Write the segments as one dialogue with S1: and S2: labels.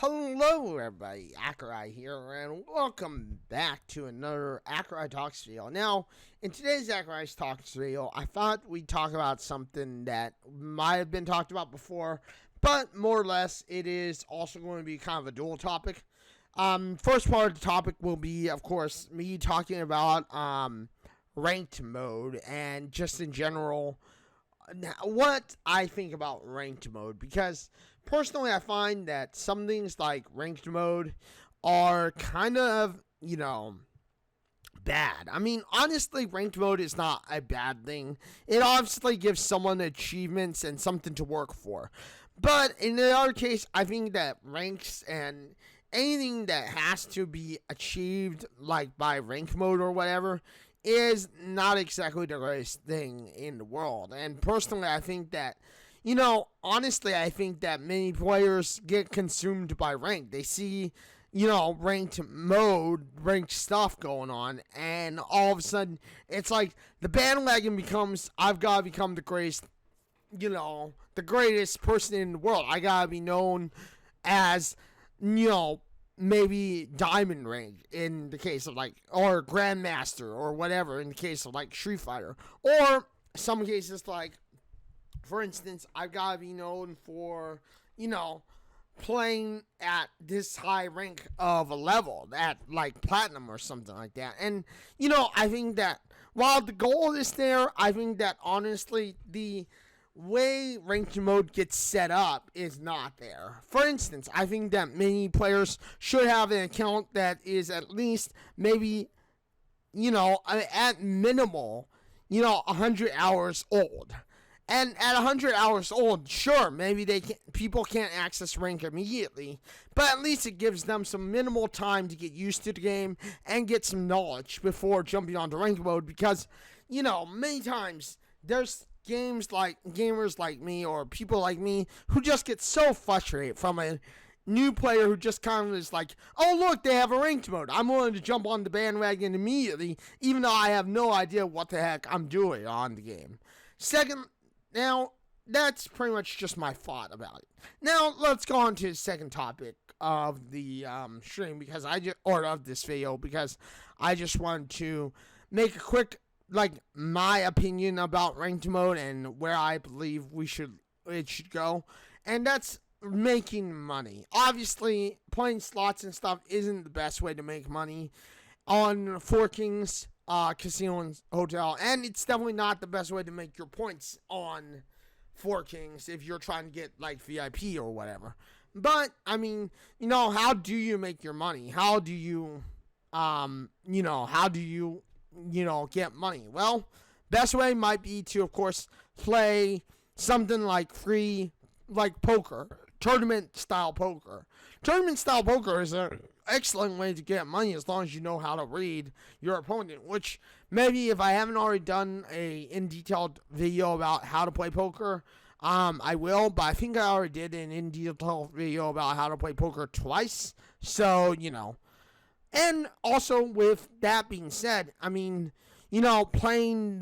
S1: Hello everybody, Accureye here, and welcome back to another Accureye Talks video. Now, in today's Accureye Talks video, I thought we'd talk about something that might have been talked about before, but more or less, it is also going to be kind of a dual topic. First part of the topic will be, of course, me talking about ranked mode, and just in general, what I think about ranked mode, because personally I find that some things like ranked mode are kind of, bad. I mean, honestly, ranked mode is not a bad thing. It obviously gives someone achievements and something to work for. But in the other case, I think that ranks and anything that has to be achieved, like by rank mode or whatever, is not exactly the greatest thing in the world. And personally, I think that, honestly, I think that many players get consumed by rank. They see, ranked mode, ranked stuff going on, and all of a sudden, it's like the bandwagon becomes, I've got to become the greatest, the greatest person in the world. I got to be known as, maybe diamond rank in the case of or grandmaster or whatever in the case of Street Fighter, or some cases for instance, I've got to be known for playing at this high rank of a level at platinum or something like that. And I think that while the goal is there, I think that honestly the way ranked mode gets set up is not there. For instance, I think that many players should have an account that is at least maybe, at minimal, 100 hours old. And at 100 hours old, sure, maybe people can't access rank immediately, but at least it gives them some minimal time to get used to the game and get some knowledge before jumping onto rank mode, because, many times there's gamers like me or people like me who just get so frustrated from a new player who just kind of is like, oh look, they have a ranked mode, I'm willing to jump on the bandwagon immediately, even though I have no idea what the heck I'm doing on the game. Now, that's pretty much just my thought about it. Now, let's go on to the second topic of the stream, of this video, because I just wanted to make a quick, my opinion about ranked mode and where I believe it should go, and that's making money. Obviously, playing slots and stuff isn't the best way to make money on Four Kings Casino and Hotel, and it's definitely not the best way to make your points on Four Kings if you're trying to get VIP or whatever. But I mean, how do you make your money? How do you get money? Well, best way might be to, of course, play something like free, poker, tournament style poker. Tournament style poker is an excellent way to get money as long as you know how to read your opponent, which maybe if I haven't already done a in detailed video about how to play poker, I will, but I think I already did an in detailed video about how to play poker twice. So, and also with that being said, I mean, playing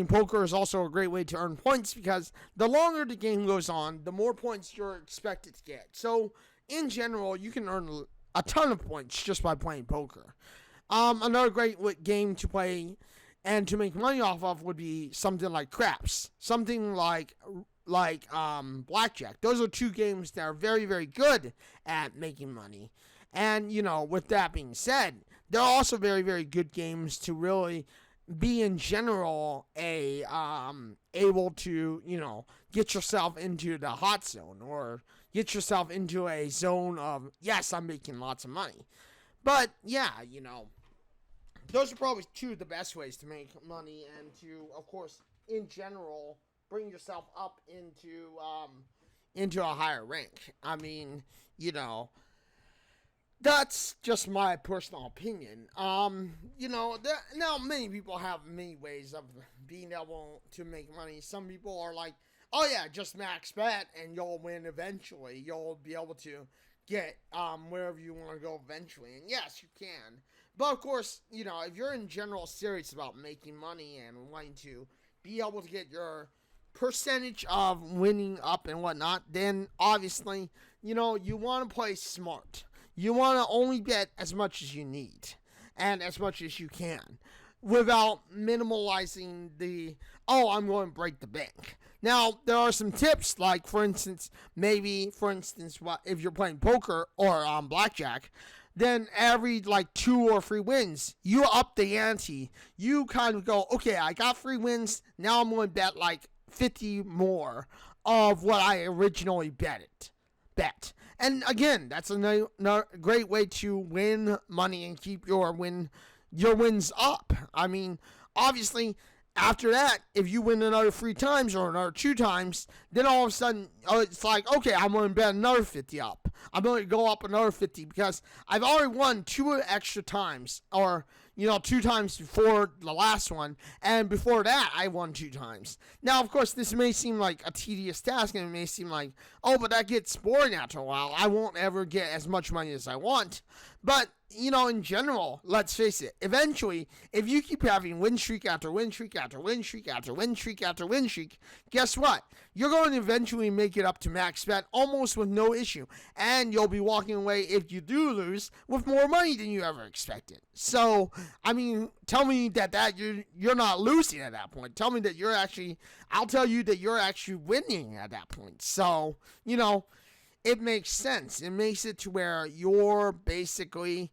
S1: poker is also a great way to earn points, because the longer the game goes on, the more points you're expected to get. So in general, you can earn a ton of points just by playing poker. Another great game to play and to make money off of would be something like craps, something like blackjack. Those are two games that are very, very good at making money. And, with that being said, they're also very, very good games to really be in general able to, get yourself into the hot zone, or get yourself into a zone of, yes, I'm making lots of money. But, yeah, those are probably two of the best ways to make money and to, of course, in general, bring yourself up into a higher rank. I mean, that's just my personal opinion. Now many people have many ways of being able to make money. Some people are like, oh yeah, just max bet and you'll win eventually. You'll be able to get wherever you want to go eventually. And yes, you can. But of course, if you're in general serious about making money and wanting to be able to get your percentage of winning up and whatnot, then obviously you want to play smart. You want to only bet as much as you need and as much as you can without minimalizing I'm going to break the bank. Now, there are some tips, like, for instance, if you're playing poker or blackjack, then every, 2 or 3 wins, you up the ante. You kind of go, okay, I got 3 wins, now I'm going to bet, 50 more of what I originally bet. And again, that's a great way to win money and keep your wins up. I mean, obviously, after that, if you win another 3 times or another 2 times, then all of a sudden, it's like, okay, I'm going to bet another 50 up. I'm going to go up another 50 because I've already won 2 extra times, or 2 times before the last one, and before that, I won 2 times. Now, of course, this may seem like a tedious task, and it may seem like, but that gets boring after a while. I won't ever get as much money as I want. But, in general, let's face it, eventually, if you keep having win streak after win streak after win streak after win streak after win streak, guess what? You're going to eventually make it up to max bet almost with no issue. And you'll be walking away, if you do lose, with more money than you ever expected. So, I mean, tell me that you're not losing at that point. Tell me that I'll tell you that you're actually winning at that point. So, it makes sense. It makes it to where you're basically,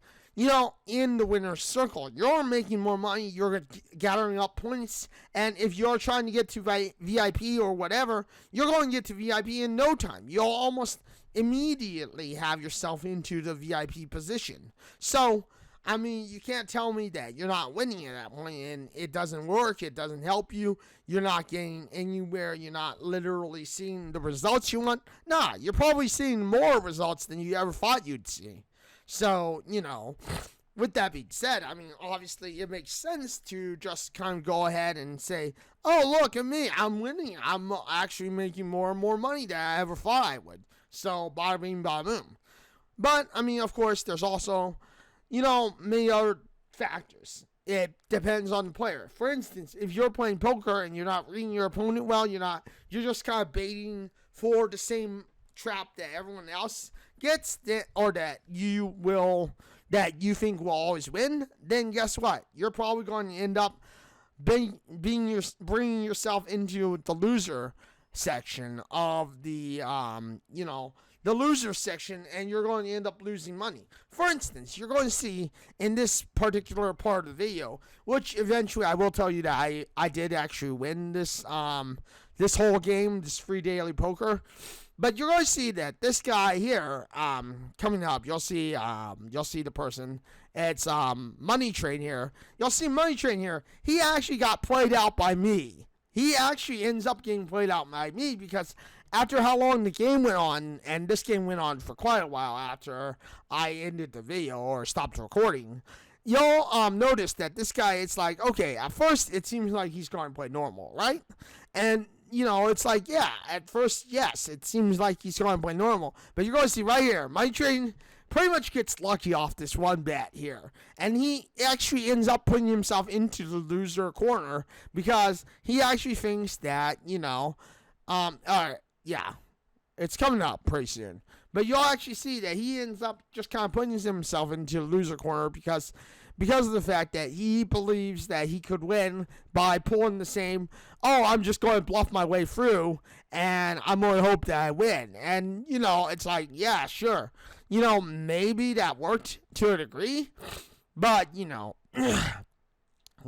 S1: in the winner's circle. You're making more money. You're gathering up points. And if you're trying to get to VIP or whatever, you're going to get to VIP in no time. You'll almost immediately have yourself into the VIP position. So, I mean, you can't tell me that you're not winning at that point and it doesn't work, it doesn't help you, you're not getting anywhere, you're not literally seeing the results you want. Nah, you're probably seeing more results than you ever thought you'd see. So, with that being said, I mean, obviously it makes sense to just kind of go ahead and say, oh, look at me, I'm winning. I'm actually making more and more money than I ever thought I would. So, bada bing, bada boom. But, I mean, of course, there's also, many other factors. It depends on the player. For instance, if you're playing poker and you're not reading your opponent well, you're just kind of baiting for the same trap that everyone else gets, or that you think will always win, then guess what? You're probably going to end up bringing yourself into the loser section of the loser section, and you're going to end up losing money. For instance, you're going to see in this particular part of the video, which eventually I will tell you that I did actually win this whole game, this free daily poker. But you're going to see that this guy here, coming up, you'll see the person. It's Money Train here. You'll see Money Train here. He actually got played out by me. He actually ends up getting played out by me because after how long the game went on, and this game went on for quite a while after I ended the video or stopped recording, you'll notice that this guy, it's like, okay, at first it seems like he's going to play normal, right? And, it's like, yeah, at first, yes, it seems like he's going to play normal. But you're going to see right here, Money Train pretty much gets lucky off this one bet here. And he actually ends up putting himself into the loser corner because he actually thinks that, yeah, it's coming up pretty soon. But you'll actually see that he ends up just kind of putting himself into the loser corner because of the fact that he believes that he could win by pulling the same, I'm just going to bluff my way through, and I'm going to hope that I win. And, it's like, yeah, sure. Maybe that worked to a degree, but, you're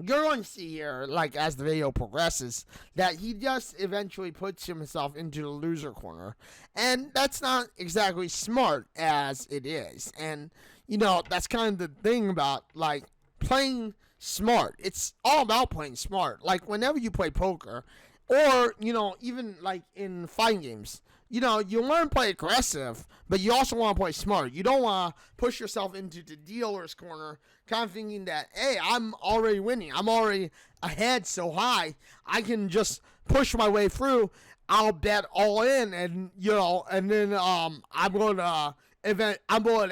S1: going to see here, as the video progresses, that he just eventually puts himself into the loser corner. And that's not exactly smart as it is. And, that's kind of the thing about, playing smart. It's all about playing smart. Whenever you play poker, or, even, in fighting games, you want to play aggressive, but you also want to play smart. You don't want to push yourself into the dealer's corner, kind of thinking that, hey, I'm already winning. I'm already ahead so high. I can just push my way through. I'll bet all in, and and then I'm going to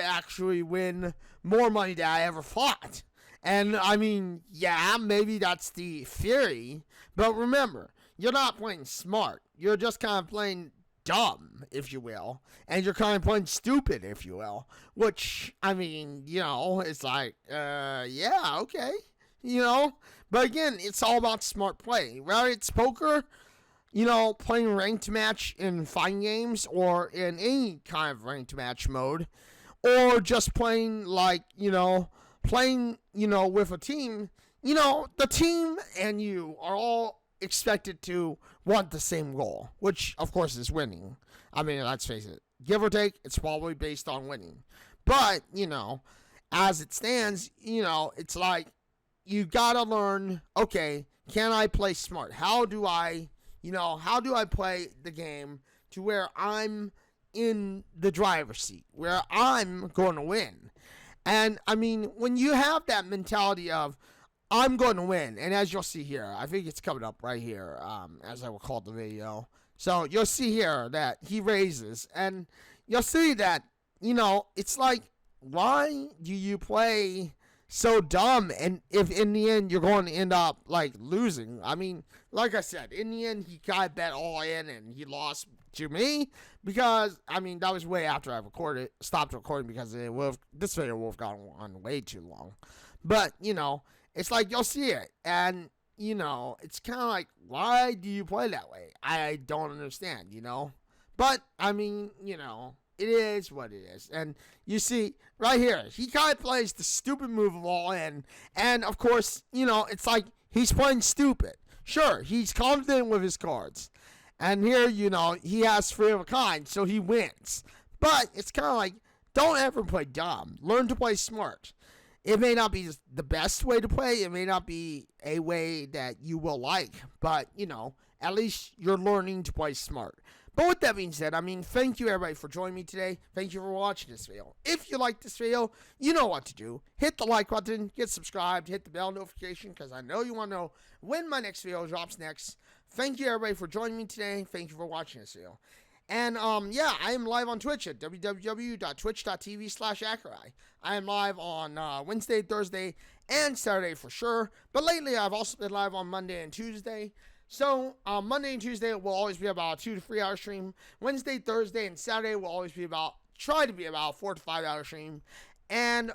S1: actually win more money than I ever thought. And I mean, yeah, maybe that's the theory, but remember, you're not playing smart. You're just kind of playing dumb, if you will, and you're kind of playing stupid, if you will. Which, I mean, it's like, yeah, okay, But again, it's all about smart play. Whether it's poker, playing ranked match in fighting games or in any kind of ranked match mode, or just playing with a team, the team and you are all expected to want the same goal, which of course is winning. I mean, let's face it, give or take, it's probably based on winning. But, as it stands, it's like you gotta learn, okay, can I play smart? How do I play the game to where I'm in the driver's seat, where I'm going to win? And, I mean, when you have that mentality of, I'm going to win, and as you'll see here, I think it's coming up right here, as I will call the video. So, you'll see here that he raises, and you'll see that, it's like, why do you play so dumb, and if in the end you're going to end up, like, losing? I mean, like I said, in the end, he got bet all in, and he lost to me, because, I mean, that was way after I stopped recording, because this video would have gone on way too long. But, it's like, you'll see it, and, it's kind of like, why do you play that way? I don't understand, But, I mean, it is what it is. And you see, right here, he kind of plays the stupid move of all in, and, of course, it's like, he's playing stupid. Sure, he's confident with his cards. And here, he has 3 of a kind, so he wins. But, it's kind of like, don't ever play dumb. Learn to play smart. It may not be the best way to play. It may not be a way that you will like. But, at least you're learning to play smart. But with that being said, I mean, thank you everybody for joining me today. Thank you for watching this video. If you like this video, you know what to do. Hit the like button, get subscribed, hit the bell notification, because I know you want to know when my next video drops next. Thank you everybody for joining me today. Thank you for watching this video. And, yeah, I am live on Twitch at www.twitch.tv/Accureye. I am live on Wednesday, Thursday, and Saturday for sure. But lately, I've also been live on Monday and Tuesday. So, Monday and Tuesday will always be about a 2 to 3 hour stream. Wednesday, Thursday, and Saturday will always be try to be about 4 to 5 hour stream. And,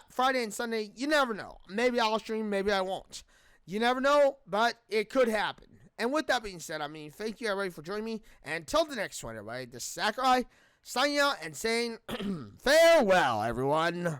S1: Friday and Sunday, you never know. Maybe I'll stream, maybe I won't. You never know, but it could happen. And with that being said, I mean, thank you everybody for joining me. And until the next one, everybody, this is Accureye signing out and saying farewell, everyone.